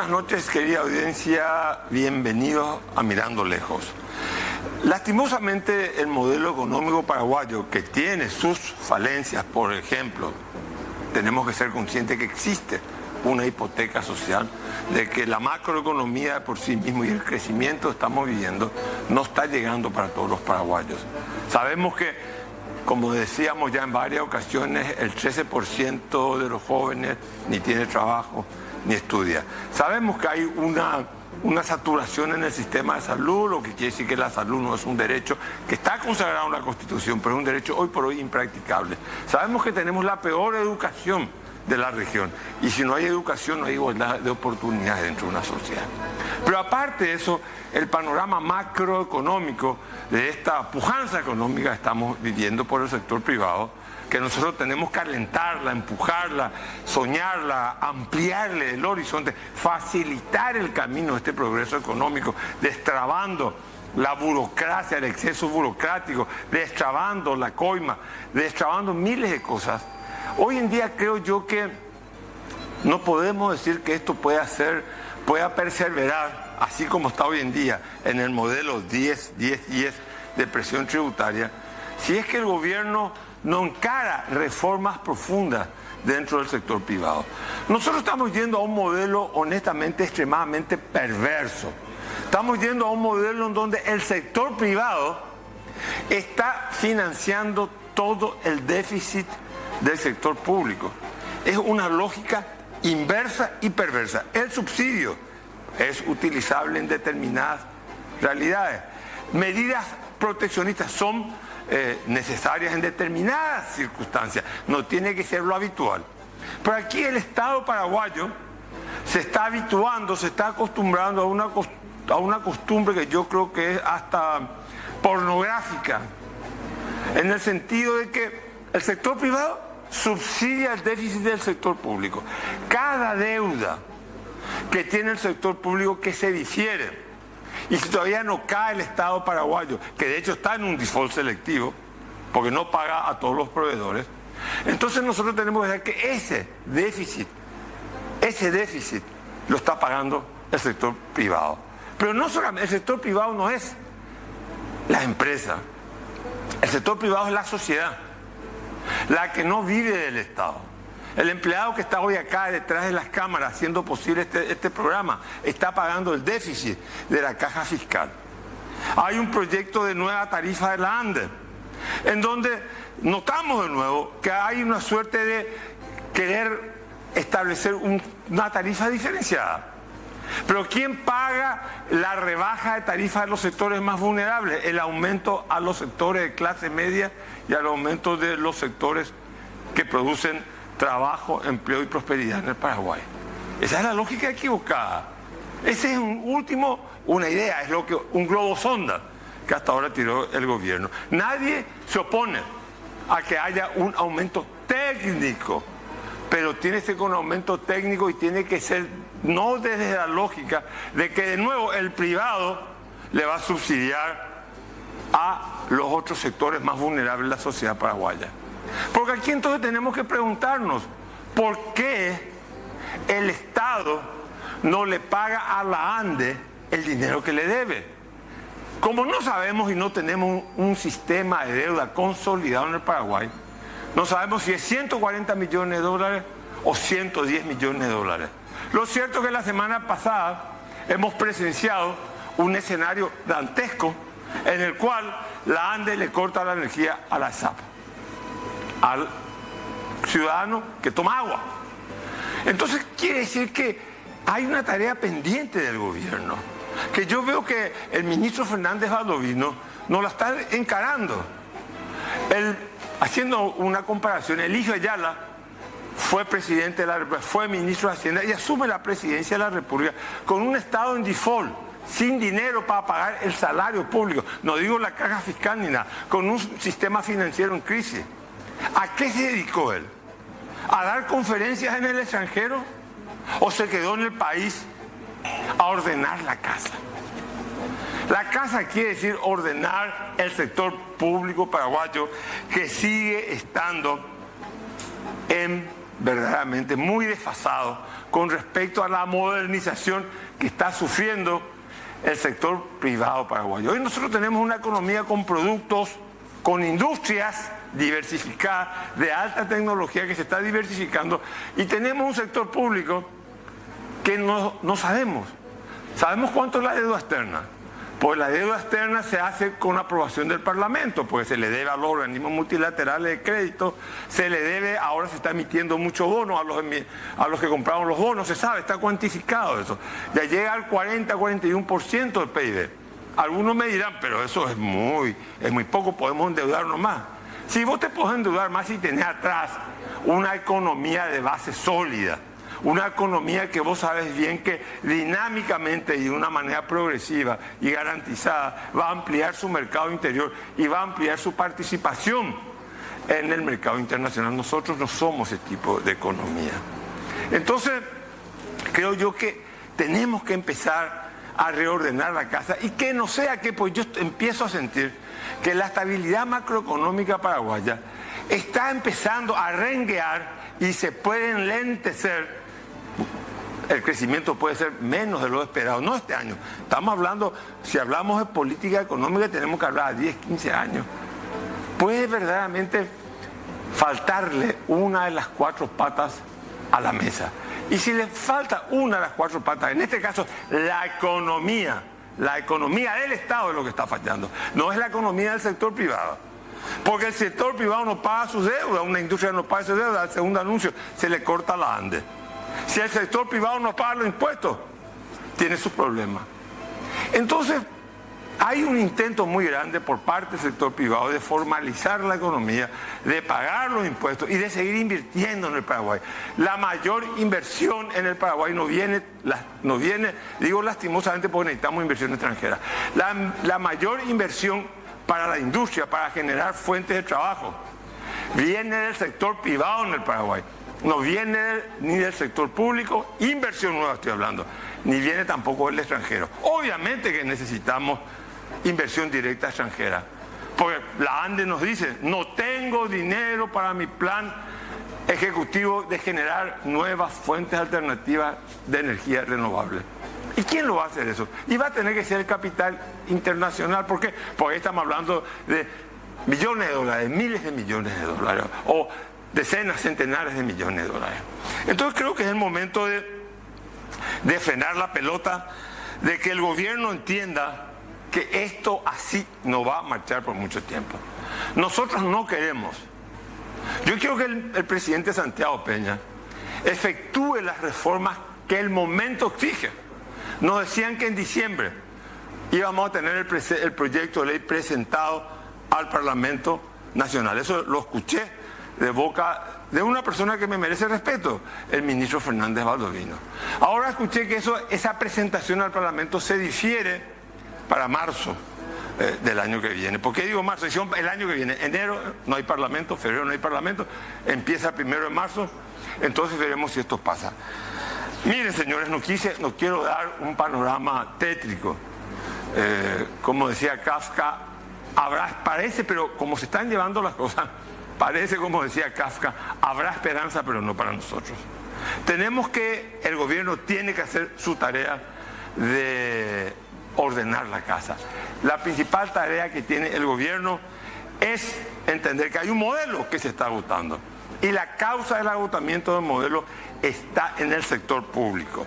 Buenas noches, querida audiencia. Bienvenidos a Mirando Lejos. Lastimosamente, el modelo económico paraguayo, que tiene sus falencias, por ejemplo, tenemos que ser conscientes que existe una hipoteca social, de que la macroeconomía por sí mismo y el crecimiento que estamos viviendo no está llegando para todos los paraguayos. Sabemos que, como decíamos ya en varias ocasiones, el 13% de los jóvenes ni tiene trabajo ni estudia. Sabemos que hay una saturación en el sistema de salud, lo que quiere decir que la salud no es un derecho que está consagrado en la Constitución, pero es un derecho hoy por hoy impracticable. Sabemos que tenemos la peor educación de la región, y si no hay educación no hay igualdad de oportunidades dentro de una sociedad. Pero aparte de eso, el panorama macroeconómico de esta pujanza económica que estamos viviendo por el sector privado, que nosotros tenemos que alentarla, empujarla, soñarla, ampliarle el horizonte, facilitar el camino a este progreso económico, destrabando la burocracia, el exceso burocrático, destrabando la coima, destrabando miles de cosas. Hoy en día creo yo que no podemos decir que esto pueda perseverar, así como está hoy en día, en el modelo 10-10-10 de presión tributaria, si es que el gobierno no encara reformas profundas dentro del sector privado. Nosotros estamos yendo a un modelo honestamente extremadamente perverso. Estamos yendo a un modelo en donde el sector privado está financiando todo el déficit del sector público. Es una lógica inversa y perversa. El subsidio es utilizable en determinadas realidades. Medidas proteccionistas son necesarias en determinadas circunstancias, no tiene que ser lo habitual. Pero aquí el Estado paraguayo se está habituando, se está acostumbrando a una costumbre que yo creo que es hasta pornográfica, en el sentido de que el sector privado subsidia el déficit del sector público. Cada deuda que tiene el sector público que se difiere, y si todavía no cae el Estado paraguayo, que de hecho está en un default selectivo, porque no paga a todos los proveedores, entonces nosotros tenemos que ver que ese déficit lo está pagando el sector privado. Pero no solamente, el sector privado no es la empresa, el sector privado es la sociedad, la que no vive del Estado. El empleado que está hoy acá detrás de las cámaras haciendo posible este programa está pagando el déficit de la caja fiscal. Hay un proyecto de nueva tarifa de la ANDE, en donde notamos de nuevo que hay una suerte de querer establecer una tarifa diferenciada. Pero ¿quién paga la rebaja de tarifa de los sectores más vulnerables? El aumento a los sectores de clase media y al aumento de los sectores que producen trabajo, empleo y prosperidad en el Paraguay. Esa es la lógica equivocada. Ese es una idea, es lo que un globo sonda que hasta ahora tiró el gobierno. Nadie se opone a que haya un aumento técnico, pero tiene que ser con aumento técnico y tiene que ser no desde la lógica de que de nuevo el privado le va a subsidiar a los otros sectores más vulnerables de la sociedad paraguaya. Porque aquí entonces tenemos que preguntarnos, ¿por qué el Estado no le paga a la ANDE el dinero que le debe? Como no sabemos y no tenemos un sistema de deuda consolidado en el Paraguay, no sabemos si es 140 millones de dólares o 110 millones de dólares. Lo cierto es que la semana pasada hemos presenciado un escenario dantesco en el cual la ANDE le corta la energía a la SAP, al ciudadano que toma agua. Entonces quiere decir que hay una tarea pendiente del gobierno, que yo veo que el ministro Fernández Valdovinos no la está encarando. Haciendo una comparación, Eligio Ayala fue presidente de la República, fue ministro de Hacienda y asume la presidencia de la República con un Estado en default, sin dinero para pagar el salario público, no digo la caja fiscal ni nada, con un sistema financiero en crisis. ¿A qué se dedicó él? ¿A dar conferencias en el extranjero? ¿O se quedó en el país a ordenar la casa? La casa quiere decir ordenar el sector público paraguayo, que sigue estando en verdaderamente muy desfasado con respecto a la modernización que está sufriendo el sector privado paraguayo. Hoy nosotros tenemos una economía con productos, con industrias diversificadas, de alta tecnología que se está diversificando, y tenemos un sector público que no sabemos. ¿Sabemos cuánto es la deuda externa? Pues la deuda externa se hace con aprobación del Parlamento, porque se le debe a los organismos multilaterales de crédito, se le debe, ahora se está emitiendo mucho bono a los que compraron los bonos, se sabe, está cuantificado eso. Ya llega al 40-41% del PIB. Algunos me dirán, pero eso es muy poco, podemos endeudarnos más. Si vos te podés endeudar más si tenés atrás una economía de base sólida, una economía que vos sabes bien que dinámicamente y de una manera progresiva y garantizada va a ampliar su mercado interior y va a ampliar su participación en el mercado internacional. Nosotros no somos ese tipo de economía. Entonces, creo yo que tenemos que empezar a reordenar la casa y que no sea que, pues yo empiezo a sentir que la estabilidad macroeconómica paraguaya está empezando a renguear y se puede enlentecer. El crecimiento puede ser menos de lo esperado, no este año. Estamos hablando, si hablamos de política económica, tenemos que hablar a 10, 15 años. Puede verdaderamente faltarle una de las 4 patas a la mesa. Y si le falta una de las 4 patas, en este caso la economía del Estado es lo que está fallando, no es la economía del sector privado. Porque el sector privado no paga sus deudas, una industria no paga sus deudas, al segundo anuncio se le corta la ande. Si el sector privado no paga los impuestos, tiene sus problemas. Entonces, hay un intento muy grande por parte del sector privado de formalizar la economía, de pagar los impuestos y de seguir invirtiendo en el Paraguay. La mayor inversión en el Paraguay no viene, digo lastimosamente porque necesitamos inversión extranjera. La mayor inversión para la industria, para generar fuentes de trabajo, viene del sector privado en el Paraguay. No viene ni del sector público, inversión nueva estoy hablando, ni viene tampoco del extranjero. Obviamente que necesitamos inversión directa extranjera, porque la ANDE nos dice, no tengo dinero para mi plan ejecutivo de generar nuevas fuentes alternativas de energía renovable. ¿Y quién lo va a hacer eso? Y va a tener que ser el capital internacional. ¿Por qué? Porque estamos hablando de millones de dólares, miles de millones de dólares, o decenas, centenares de millones de dólares. Entonces creo que es el momento de frenar la pelota, de que el gobierno entienda que esto así no va a marchar por mucho tiempo. Nosotros no queremos. Yo quiero que el presidente Santiago Peña efectúe las reformas que el momento exige. Nos decían que en diciembre íbamos a tener el proyecto de ley presentado al Parlamento Nacional. Eso lo escuché de boca de una persona que me merece respeto, el ministro Fernández Baldovino. Ahora escuché que esa presentación al Parlamento se difiere para marzo del año que viene. ¿Por qué digo marzo? El año que viene, enero no hay Parlamento, febrero no hay Parlamento, empieza el 1 de marzo, entonces veremos si esto pasa. Miren, señores, no quiero dar un panorama tétrico. Como decía Kafka, parece, pero como se están llevando las cosas, parece, como decía Kafka, habrá esperanza, pero no para nosotros. El gobierno tiene que hacer su tarea de ordenar la casa. La principal tarea que tiene el gobierno es entender que hay un modelo que se está agotando. Y la causa del agotamiento del modelo está en el sector público.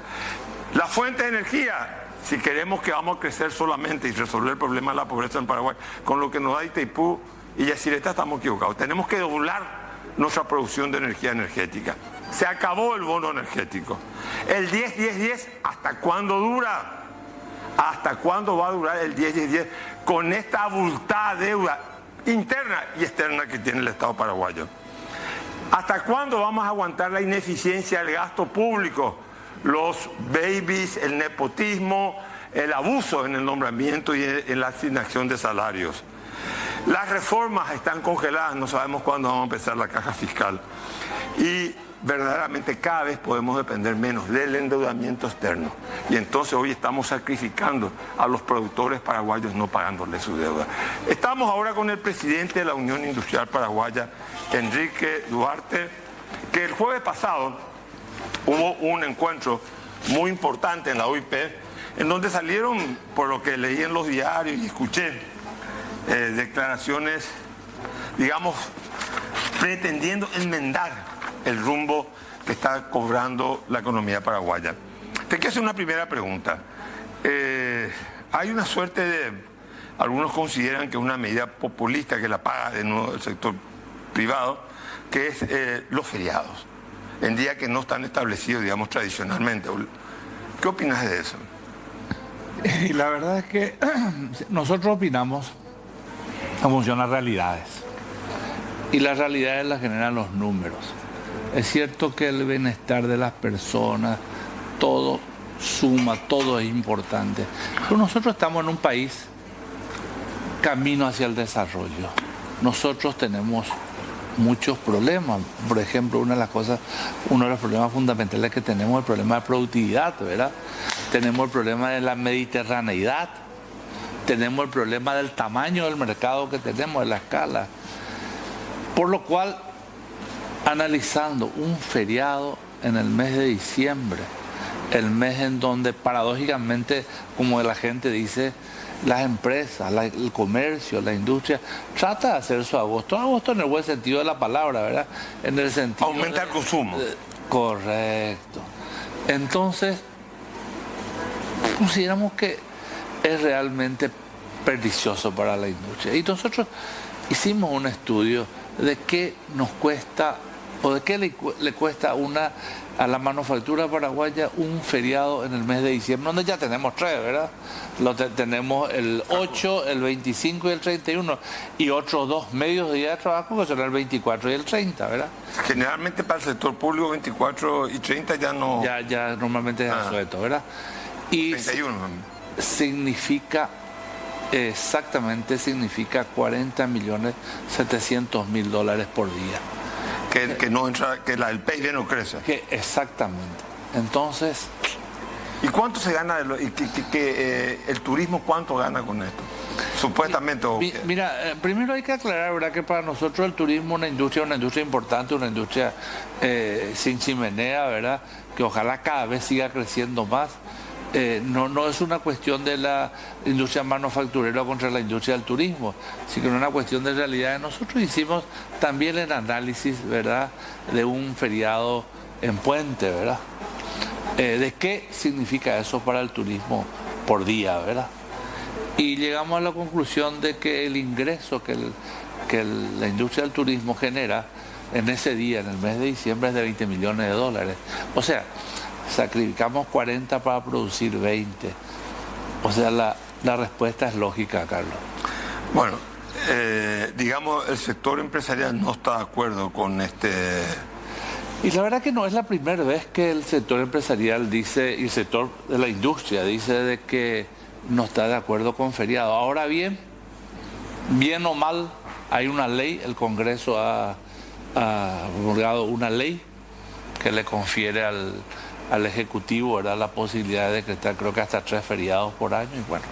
La fuente de energía, si queremos que vamos a crecer solamente y resolver el problema de la pobreza en Paraguay, con lo que nos da Itaipú y Yacyretá estamos equivocados. Tenemos que doblar nuestra producción de energía energética. Se acabó el bono energético. El 10-10-10, ¿hasta cuándo dura? ¿Hasta cuándo va a durar el 10-10-10 con esta abultada deuda interna y externa que tiene el Estado paraguayo? ¿Hasta cuándo vamos a aguantar la ineficiencia del gasto público, los babies, el nepotismo, el abuso en el nombramiento y en la asignación de salarios? Las reformas están congeladas, no sabemos cuándo vamos a empezar la caja fiscal. Y verdaderamente cada vez podemos depender menos del endeudamiento externo. Y entonces hoy estamos sacrificando a los productores paraguayos no pagándoles su deuda. Estamos ahora con el presidente de la Unión Industrial Paraguaya, Enrique Duarte, que el jueves pasado hubo un encuentro muy importante en la OIP, en donde salieron, por lo que leí en los diarios y escuché, declaraciones, digamos, pretendiendo enmendar el rumbo que está cobrando la economía paraguaya. Te quiero hacer una primera pregunta. Hay una suerte de, algunos consideran que es una medida populista que la paga de nuevo el sector privado, que es los feriados, en días que no están establecidos, digamos, tradicionalmente. ¿Qué opinas de eso? Y la verdad es que nosotros opinamos en función a realidades. Y las realidades las generan los números. Es cierto que el bienestar de las personas, todo suma, todo es importante. Pero nosotros estamos en un país camino hacia el desarrollo. Nosotros tenemos muchos problemas. Por ejemplo, uno de los problemas fundamentales que tenemos es el problema de productividad, ¿verdad? Tenemos el problema de la mediterraneidad, tenemos el problema del tamaño del mercado que tenemos, de la escala. Por lo cual, analizando un feriado en el mes de diciembre, el mes en donde paradójicamente, como la gente dice, las empresas, el comercio, la industria, trata de hacer su agosto. Agosto en el buen sentido de la palabra, ¿verdad? En el sentido aumenta el consumo. Correcto. Entonces, consideramos que es realmente pernicioso para la industria. Y nosotros hicimos un estudio de qué nos cuesta o de qué le cuesta a la manufactura paraguaya un feriado en el mes de diciembre, donde ya tenemos 3, ¿verdad? Tenemos el 8, el 25 y el 31, y otros 2 medios días de trabajo que son el 24 y el 30, ¿verdad? Generalmente para el sector público 24 y 30 ya no... Ya normalmente es asueto, ¿verdad? Y 31. significa 40.700.000 dólares por día. Que no entra, que el PIB no crece. Exactamente. Entonces... ¿Y cuánto se gana el turismo, cuánto gana con esto? Supuestamente. Mira, primero hay que aclarar, ¿verdad?, que para nosotros el turismo es una industria importante, una industria sin chimenea, ¿verdad?, que ojalá cada vez siga creciendo más. No es una cuestión de la industria manufacturera contra la industria del turismo, sino que es una cuestión de realidad. Nosotros hicimos también el análisis, ¿verdad?, de un feriado en puente, ¿verdad?, de qué significa eso para el turismo por día, ¿verdad? Y llegamos a la conclusión de que el ingreso que la industria del turismo genera en ese día, en el mes de diciembre, es de 20 millones de dólares. O sea, sacrificamos 40 para producir 20. O sea, la respuesta es lógica, Carlos. Bueno, digamos, el sector empresarial no está de acuerdo con este... Y la verdad que no es la primera vez que el sector empresarial dice, y el sector de la industria dice de que no está de acuerdo con feriado. Ahora bien o mal, hay una ley, el Congreso ha promulgado una ley que le confiere al Ejecutivo, ¿verdad?, la posibilidad de decretar, creo que hasta 3 feriados por año. Y bueno,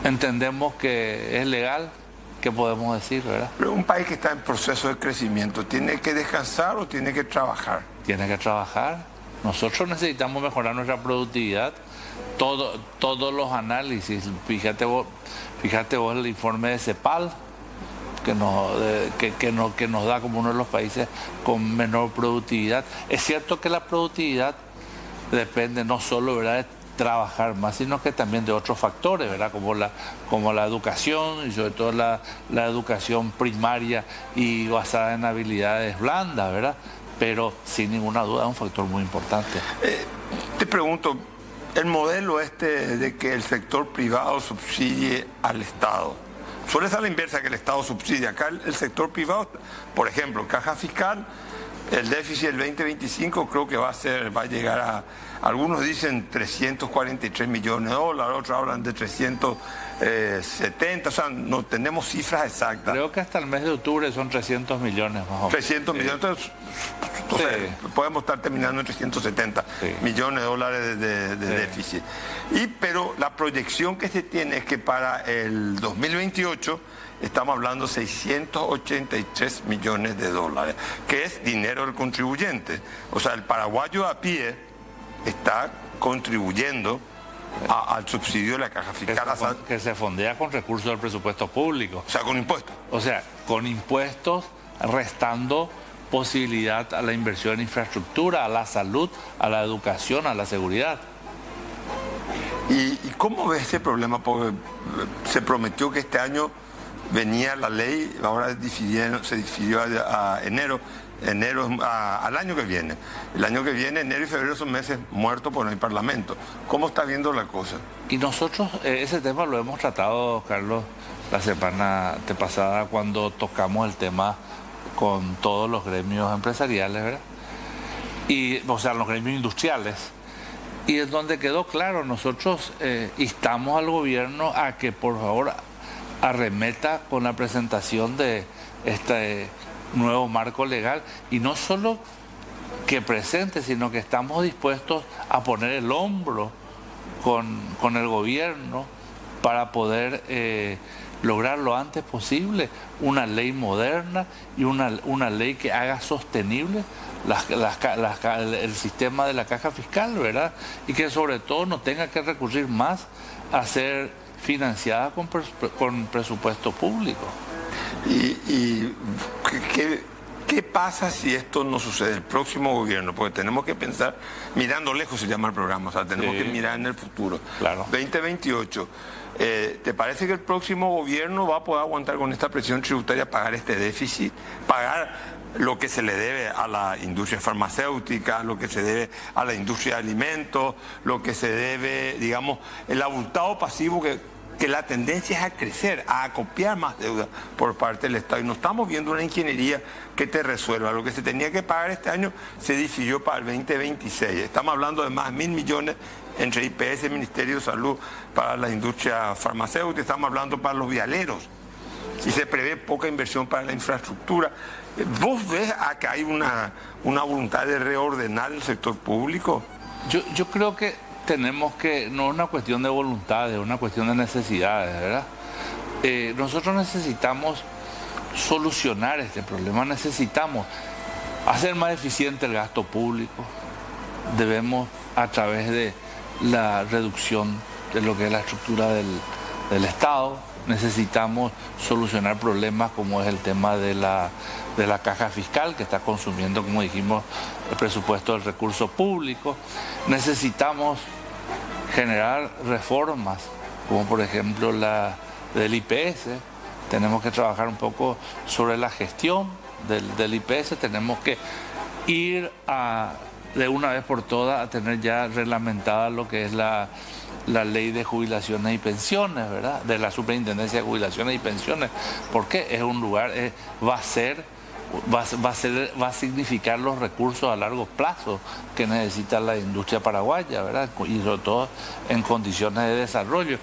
entendemos que es legal. ¿Qué podemos decir, verdad? Pero un país que está en proceso de crecimiento, ¿tiene que descansar o tiene que trabajar? Tiene que trabajar. Nosotros necesitamos mejorar nuestra productividad. Todos los análisis, fíjate vos el informe de CEPAL, que nos da como uno de los países con menor productividad. Es cierto que la productividad depende no solo, ¿verdad?, de trabajar más, sino que también de otros factores, ¿verdad?, como la educación, y sobre todo la educación primaria y basada en habilidades blandas, ¿verdad? Pero sin ninguna duda es un factor muy importante. Te pregunto, el modelo de que el sector privado subsidie al Estado, suele ser la inversa, que el Estado subsidia. Acá el sector privado, por ejemplo, caja fiscal, el déficit del 2025 creo que va a llegar a, algunos dicen 343 millones de dólares, otros hablan de 370, o sea, no tenemos cifras exactas. Creo que hasta el mes de octubre son 300 millones más o menos. 300 millones, entonces O sea, podemos estar terminando en 370 millones de dólares de déficit. Pero la proyección que se tiene es que para el 2028 estamos hablando de 683 millones de dólares, que es dinero del contribuyente. O sea, el paraguayo a pie está contribuyendo al subsidio de la caja fiscal. Que se fondea con recursos del presupuesto público. O sea, con impuestos. O sea, con impuestos, restando posibilidad a la inversión en infraestructura, a la salud, a la educación, a la seguridad. ¿Y cómo ves ese problema? Porque se prometió que este año venía la ley, ahora se difirió a enero al año que viene. El año que viene, enero y febrero, son meses muertos porque no hay parlamento. ¿Cómo está viendo la cosa? Y nosotros ese tema lo hemos tratado, Carlos, la semana pasada cuando tocamos el tema con todos los gremios empresariales, ¿verdad? O sea, los gremios industriales. Y es donde quedó claro, nosotros instamos al gobierno a que por favor arremeta con la presentación de este nuevo marco legal, y no solo que presente, sino que estamos dispuestos a poner el hombro con el gobierno para poder lograr lo antes posible una ley moderna y una ley que haga sostenible el sistema de la caja fiscal, ¿verdad? Y que sobre todo no tenga que recurrir más a ser financiada con presupuesto público. ¿Y qué pasa si esto no sucede? El próximo gobierno, porque tenemos que pensar, mirando lejos se llama el programa, o sea, tenemos que mirar en el futuro. Claro. 2028. ¿Te parece que el próximo gobierno va a poder aguantar con esta presión tributaria, pagar este déficit, pagar lo que se le debe a la industria farmacéutica, lo que se debe a la industria de alimentos, lo que se debe, digamos, el abultado pasivo que la tendencia es a crecer, a acopiar más deuda por parte del Estado? Y no estamos viendo una ingeniería que te resuelva. Lo que se tenía que pagar este año se difirió para el 2026. Estamos hablando de más de 1.000 millones entre IPS, Ministerio de Salud, para la industria farmacéutica. Estamos hablando para los vialeros. Y se prevé poca inversión para la infraestructura. ¿Vos ves que hay una voluntad de reordenar el sector público? Yo creo que tenemos que, no es una cuestión de voluntad, es una cuestión de necesidades, ¿verdad? Nosotros necesitamos solucionar este problema, necesitamos hacer más eficiente el gasto público, debemos, a través de la reducción de lo que es la estructura del Estado, necesitamos solucionar problemas como es el tema de la caja fiscal, que está consumiendo, como dijimos, el presupuesto del recurso público. Necesitamos generar reformas, como por ejemplo la del IPS. Tenemos que trabajar un poco sobre la gestión del IPS. Tenemos que ir de una vez por todas a tener ya reglamentada lo que es la ley de jubilaciones y pensiones, ¿verdad? De la Superintendencia de Jubilaciones y Pensiones, porque es un lugar, va a significar los recursos a largo plazo que necesita la industria paraguaya, ¿verdad? Y sobre todo en condiciones de desarrollo.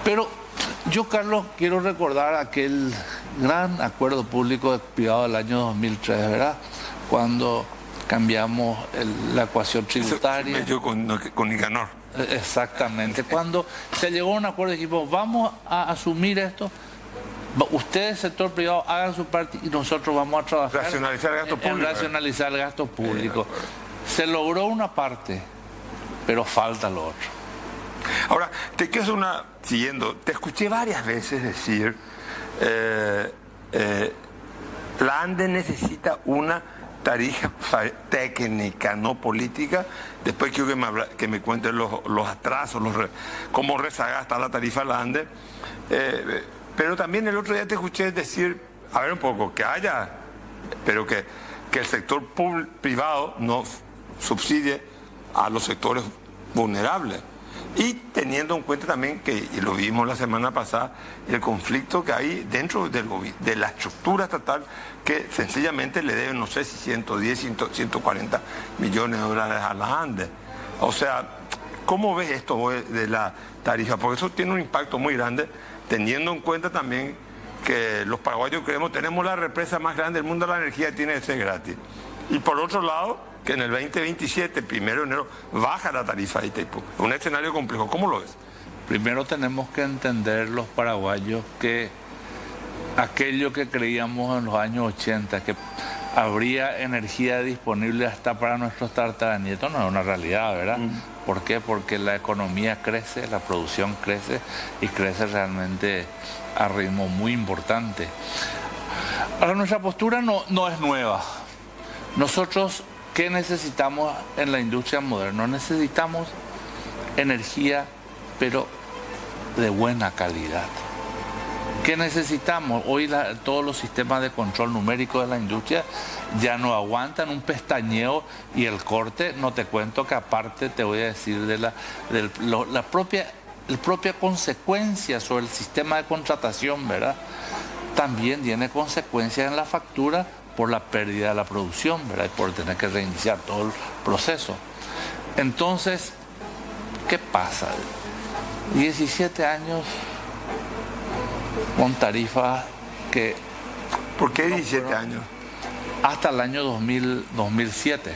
Pero yo, Carlos, quiero recordar aquel gran acuerdo público-privado del año 2003, ¿verdad? Cuando cambiamos la ecuación tributaria. Yo con Nicanor. Exactamente. Cuando se llegó a un acuerdo, dijimos, vamos a asumir esto, ustedes, sector privado, hagan su parte y nosotros vamos a trabajar racionalizar el gasto público. En racionalizar el gasto público. Se logró una parte, pero falta lo otro. Ahora, te quiero hacer siguiendo, te escuché varias veces decir, la ANDE necesita una tarifa técnica, no política. Después quiero que me cuenten los atrasos, cómo rezagada está la tarifa de la ANDE. Pero también el otro día te escuché decir, a ver un poco, que haya, pero que el sector privado no subsidie a los sectores vulnerables. Y teniendo en cuenta también que, y lo vimos la semana pasada, el conflicto que hay dentro de la estructura estatal, que sencillamente le deben, no sé si 110, 140 millones de dólares a la ANDE. O sea, ¿cómo ves esto de la tarifa? Porque eso tiene un impacto muy grande, teniendo en cuenta también que los paraguayos creemos tenemos la represa más grande del mundo, la energía tiene que ser gratis. Y por otro lado, que en el 2027, 1 de enero, baja la tarifa de Itaipú. Un escenario complejo. ¿Cómo lo ves? Primero tenemos que entender los paraguayos que aquello que creíamos en los años 80, que habría energía disponible hasta para nuestros tataranietos, no es una realidad, ¿verdad? ¿Por qué? Porque la economía crece, la producción crece y crece realmente a ritmo muy importante. Ahora, nuestra postura no es nueva. Nosotros, ¿qué necesitamos en la industria moderna? Necesitamos energía, pero de buena calidad. ¿Qué necesitamos? Hoy todos los sistemas de control numérico de la industria ya no aguantan un pestañeo y el corte. No te cuento que aparte te voy a decir de la propia consecuencia sobre el sistema de contratación, ¿verdad? También tiene consecuencias en la factura por la pérdida de la producción, ¿verdad? Y por tener que reiniciar todo el proceso. Entonces, ¿qué pasa? 17 años con tarifas que... ¿Por qué 17 años? Hasta el año 2007.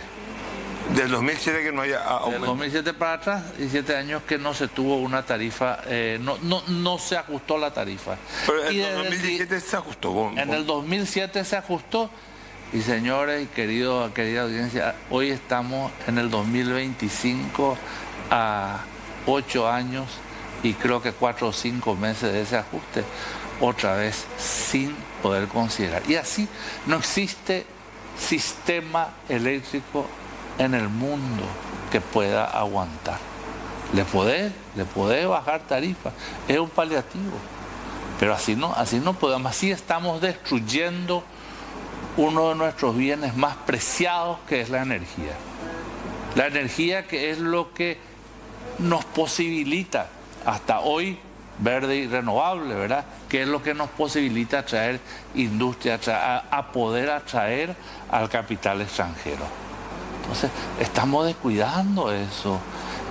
Del 2007 que no haya aumento. Del 2007 para atrás, 17 años que no se tuvo una tarifa, no se ajustó la tarifa. Pero en el 2017 se ajustó. En el 2007 se ajustó. Y señores y querida audiencia, hoy estamos en el 2025 a 8 años y creo que 4 o 5 meses de ese ajuste, otra vez sin poder considerar. Y así no existe sistema eléctrico en el mundo que pueda aguantar. Le puede bajar tarifa, es un paliativo, pero así no podemos, así estamos destruyendo uno de nuestros bienes más preciados, que es la energía. La energía, que es lo que nos posibilita hasta hoy verde y renovable, ¿verdad? Que es lo que nos posibilita atraer industria, a poder atraer al capital extranjero. Entonces, estamos descuidando eso.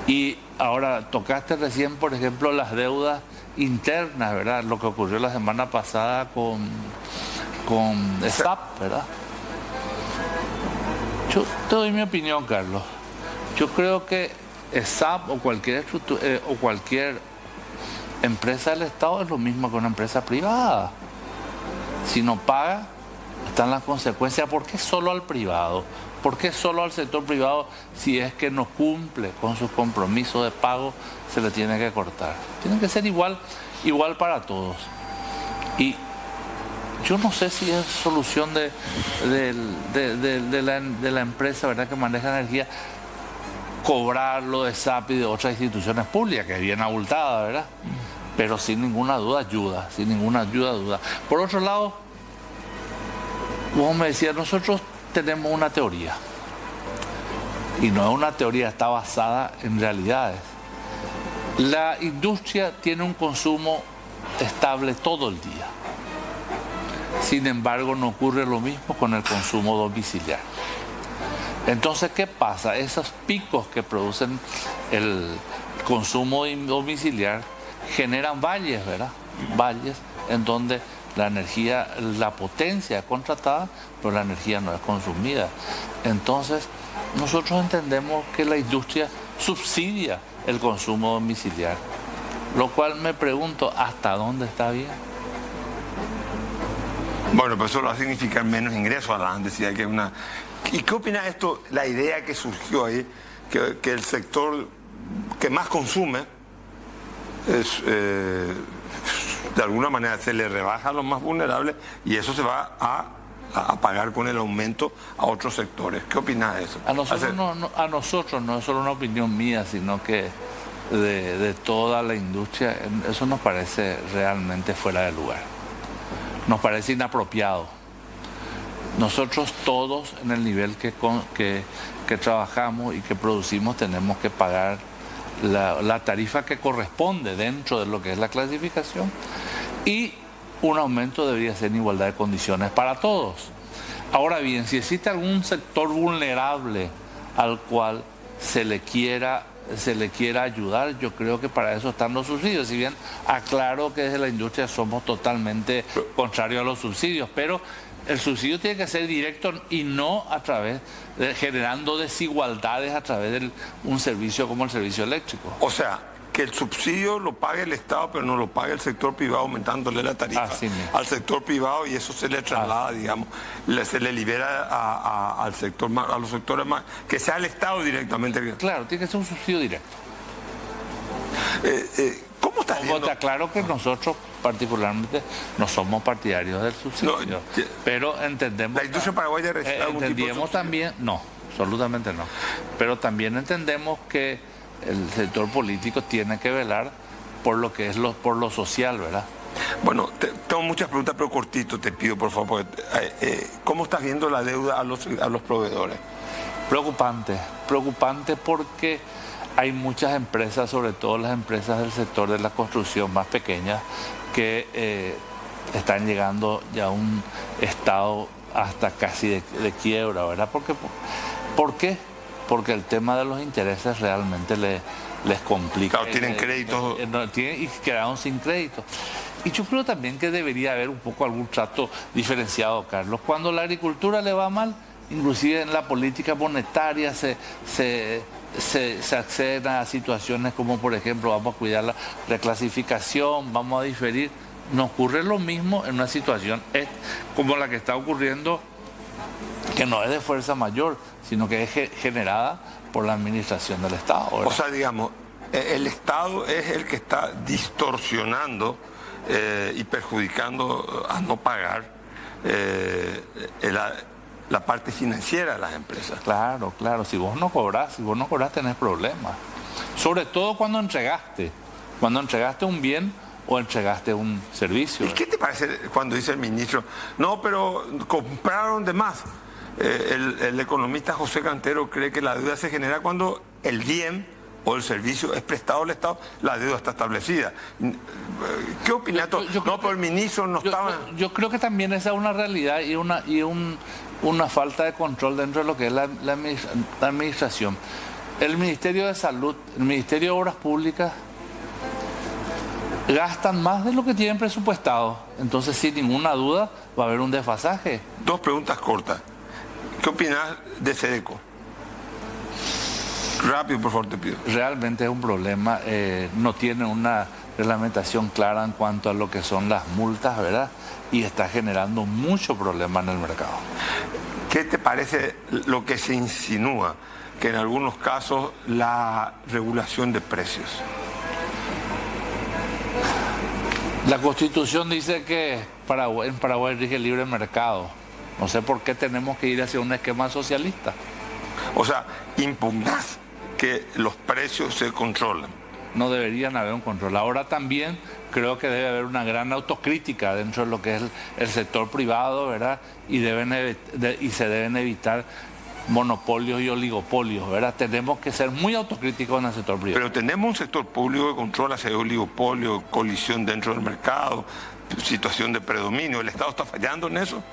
Y ahora tocaste recién, por ejemplo, las deudas internas, ¿verdad? Lo que ocurrió la semana pasada con SAP, ¿verdad? Yo te doy mi opinión, Carlos. Yo creo que SAP o cualquier empresa del Estado es lo mismo que una empresa privada. Si no paga, están las consecuencias. ¿Por qué solo al privado? ¿Por qué solo al sector privado? Si es que no cumple con sus compromisos de pago, se le tiene que cortar. Tiene que ser igual para todos. Y yo no sé si es solución de la empresa, ¿verdad?, que maneja energía, cobrarlo de SAP y de otras instituciones públicas, que es bien abultada, ¿verdad? Pero sin ninguna duda ayuda, Por otro lado, vos me decías, nosotros tenemos una teoría, y no es una teoría, está basada en realidades. La industria tiene un consumo estable todo el día. Sin embargo, no ocurre lo mismo con el consumo domiciliario. Entonces, ¿qué pasa? Esos picos que producen el consumo domiciliario generan valles, ¿verdad? Valles en donde la energía, la potencia es contratada, pero la energía no es consumida. Entonces, nosotros entendemos que la industria subsidia el consumo domiciliario, lo cual me pregunto, ¿hasta dónde está bien? Bueno, pues eso va a significar menos ingresos a la necesidad que una... ¿Y qué opina esto, la idea que surgió ahí, que el sector que más consume es, de alguna manera se le rebaja a los más vulnerables y eso se va a pagar con el aumento a otros sectores? ¿Qué opina de eso? A nosotros no es solo una opinión mía, sino que de toda la industria, eso nos parece realmente fuera de lugar. Nos parece inapropiado. Nosotros todos, en el nivel que trabajamos y que producimos, tenemos que pagar la tarifa que corresponde dentro de lo que es la clasificación, y un aumento debería ser en igualdad de condiciones para todos. Ahora bien, si existe algún sector vulnerable al cual se le quiera se le quiera ayudar, yo creo que para eso están los subsidios. Si bien aclaro que desde la industria somos totalmente contrarios a los subsidios, pero el subsidio tiene que ser directo y no a través de generando desigualdades a través de un servicio como el servicio eléctrico. O sea, que el subsidio lo pague el Estado, pero no lo pague el sector privado aumentándole la tarifa al sector privado, y eso se le traslada, digamos, se le libera al sector, a los sectores más, que sea el Estado directamente. Claro, tiene que ser un subsidio directo. ¿Cómo estás viendo? Está claro que nosotros particularmente no somos partidarios del subsidio, pero entendemos... ¿La industria paraguaya recibe algún tipo de subsidio? También, no, absolutamente no, pero también entendemos que el sector político tiene que velar por lo que es por lo social, ¿verdad? Bueno, tengo muchas preguntas, pero cortito te pido, por favor. ¿Cómo estás viendo la deuda a los proveedores? Preocupante porque hay muchas empresas, sobre todo las empresas del sector de la construcción más pequeñas, que están llegando ya a un estado hasta casi de quiebra, ¿verdad? ¿Por qué? Porque el tema de los intereses realmente les complica. Claro, tienen créditos. Y quedaron sin crédito. Y yo creo también que debería haber un poco algún trato diferenciado, Carlos. Cuando la agricultura le va mal, inclusive en la política monetaria se acceden a situaciones como, por ejemplo, vamos a cuidar la reclasificación, vamos a diferir. No ocurre lo mismo en una situación como la que está ocurriendo, que no es de fuerza mayor, sino que es generada por la administración del Estado, ¿verdad? O sea, digamos, el Estado es el que está distorsionando y perjudicando a no pagar la parte financiera de las empresas. Claro, si vos no cobrás tenés problemas. Sobre todo cuando entregaste un bien o entregaste un servicio. ¿Y qué te parece cuando dice el ministro? No, pero compraron de más. El economista José Cantero cree que la deuda se genera cuando el bien o el servicio es prestado al Estado, la deuda está establecida. ¿Qué opinas? Pero el ministro no estaba... Yo creo que también esa es una realidad y una falta de control dentro de lo que es la administración. El Ministerio de Salud, el Ministerio de Obras Públicas gastan más de lo que tienen presupuestado. Entonces, sin ninguna duda, va a haber un desfasaje. Dos preguntas cortas. ¿Qué opinas de SEDECO? Rápido, por favor, te pido. Realmente es un problema. No tiene una reglamentación clara en cuanto a lo que son las multas, ¿verdad? Y está generando mucho problema en el mercado. ¿Qué te parece lo que se insinúa? Que en algunos casos la regulación de precios. La Constitución dice que en Paraguay rige el libre mercado. No sé por qué tenemos que ir hacia un esquema socialista. O sea, impugnás que los precios se controlan. No deberían haber un control. Ahora también creo que debe haber una gran autocrítica dentro de lo que es el sector privado, ¿verdad? Y se deben evitar monopolios y oligopolios, ¿verdad? Tenemos que ser muy autocríticos en el sector privado. Pero tenemos un sector público que controla ese oligopolio, colisión dentro del mercado, situación de predominio. ¿El Estado está fallando en eso?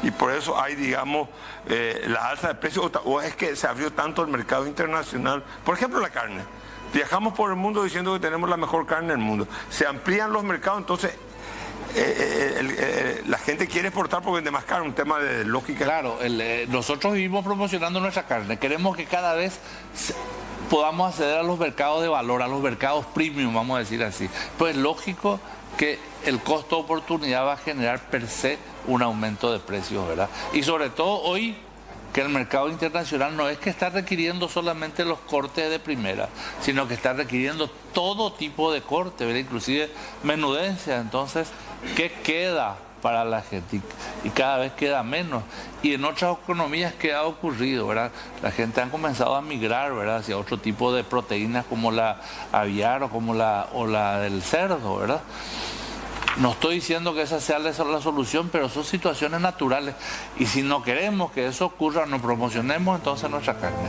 Y por eso hay, digamos, la alza de precios, o es que se abrió tanto el mercado internacional. Por ejemplo, la carne. Viajamos por el mundo diciendo que tenemos la mejor carne del mundo. Se amplían los mercados, entonces la gente quiere exportar porque vende más caro, un tema de lógica. Claro, nosotros vivimos promocionando nuestra carne. Queremos que cada vez podamos acceder a los mercados de valor, a los mercados premium, vamos a decir así. Pues es lógico que el costo de oportunidad va a generar per se un aumento de precios, ¿verdad? Y sobre todo hoy, que el mercado internacional no es que está requiriendo solamente los cortes de primera, sino que está requiriendo todo tipo de corte, ¿verdad? Inclusive menudencia. Entonces, ¿qué queda para la gente? Y cada vez queda menos. Y en otras economías, ¿qué ha ocurrido, verdad? La gente ha comenzado a migrar, ¿verdad?, hacia otro tipo de proteínas como la aviar o como la del cerdo, ¿verdad? No estoy diciendo que esa sea la solución, pero son situaciones naturales. Y si no queremos que eso ocurra, no promocionemos entonces nuestra carne.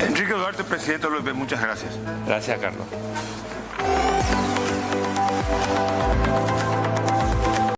Enrique Duarte, presidente de l'OIP, muchas gracias. Gracias, Carlos.